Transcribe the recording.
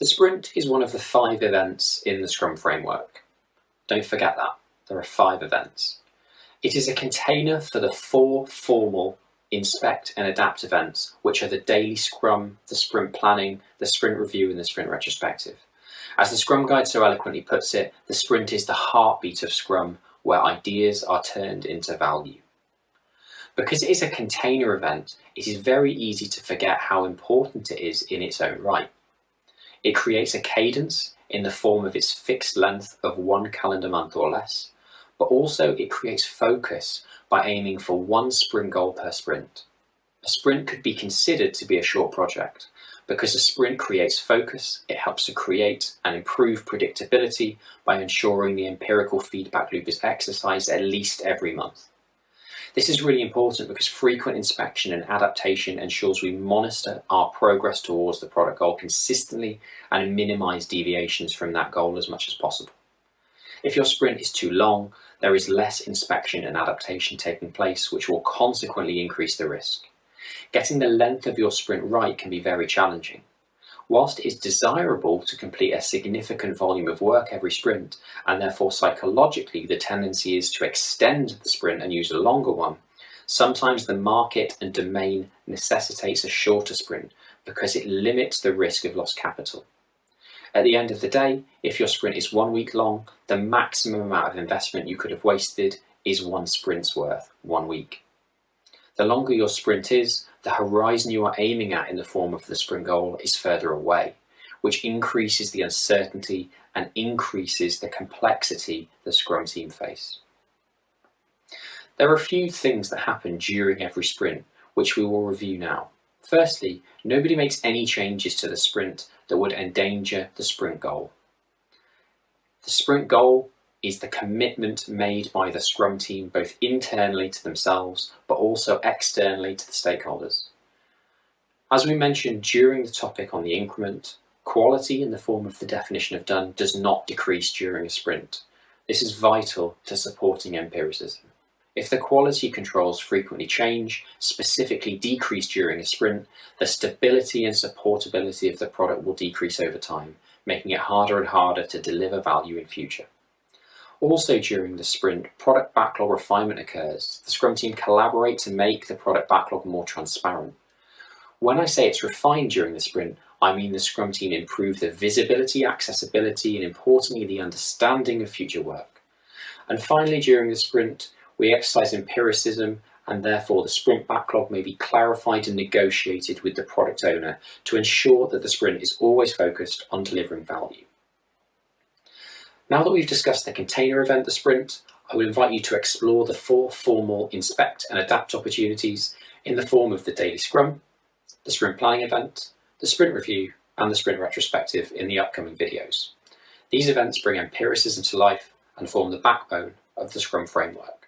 The sprint is one of the 5 events in the Scrum Framework. Don't forget that. There are 5 events. It is a container for the 4 formal inspect and adapt events, which are the daily Scrum, the sprint planning, the sprint review, and the sprint retrospective. As the Scrum Guide so eloquently puts it, the sprint is the heartbeat of Scrum, where ideas are turned into value. Because it is a container event, it is very easy to forget how important it is in its own right. It creates a cadence in the form of its fixed length of 1 calendar month or less, but also it creates focus by aiming for 1 sprint goal per sprint. A sprint could be considered to be a short project. Because a sprint creates focus, it helps to create and improve predictability by ensuring the empirical feedback loop is exercised at least every month. This is really important because frequent inspection and adaptation ensures we monitor our progress towards the product goal consistently and minimize deviations from that goal as much as possible. If your sprint is too long, there is less inspection and adaptation taking place, which will consequently increase the risk. Getting the length of your sprint right can be very challenging. Whilst it is desirable to complete a significant volume of work every sprint, and therefore psychologically the tendency is to extend the sprint and use a longer one, sometimes the market and domain necessitates a shorter sprint because it limits the risk of lost capital. At the end of the day, if your sprint is 1 week long, the maximum amount of investment you could have wasted is 1 sprint's worth, 1 week. The longer your sprint is, the horizon you are aiming at in the form of the sprint goal is further away, which increases the uncertainty and increases the complexity the Scrum team face. There are a few things that happen during every sprint, which we will review now. Firstly, nobody makes any changes to the sprint that would endanger the sprint goal. The sprint goal is the commitment made by the Scrum team both internally to themselves but also externally to the stakeholders. As we mentioned during the topic on the increment, quality in the form of the definition of done does not decrease during a sprint. This is vital to supporting empiricism. If the quality controls frequently change, specifically decrease during a sprint, the stability and supportability of the product will decrease over time, making it harder and harder to deliver value in future. Also during the sprint, product backlog refinement occurs. The Scrum team collaborate to make the product backlog more transparent. When I say it's refined during the sprint, I mean the Scrum team improve the visibility, accessibility, and importantly, the understanding of future work. And finally, during the sprint, we exercise empiricism, and therefore the sprint backlog may be clarified and negotiated with the product owner to ensure that the sprint is always focused on delivering value. Now that we've discussed the container event, the sprint, I will invite you to explore the 4 formal inspect and adapt opportunities in the form of the daily Scrum, the sprint planning event, the sprint review, and the sprint retrospective in the upcoming videos. These events bring empiricism to life and form the backbone of the Scrum Framework.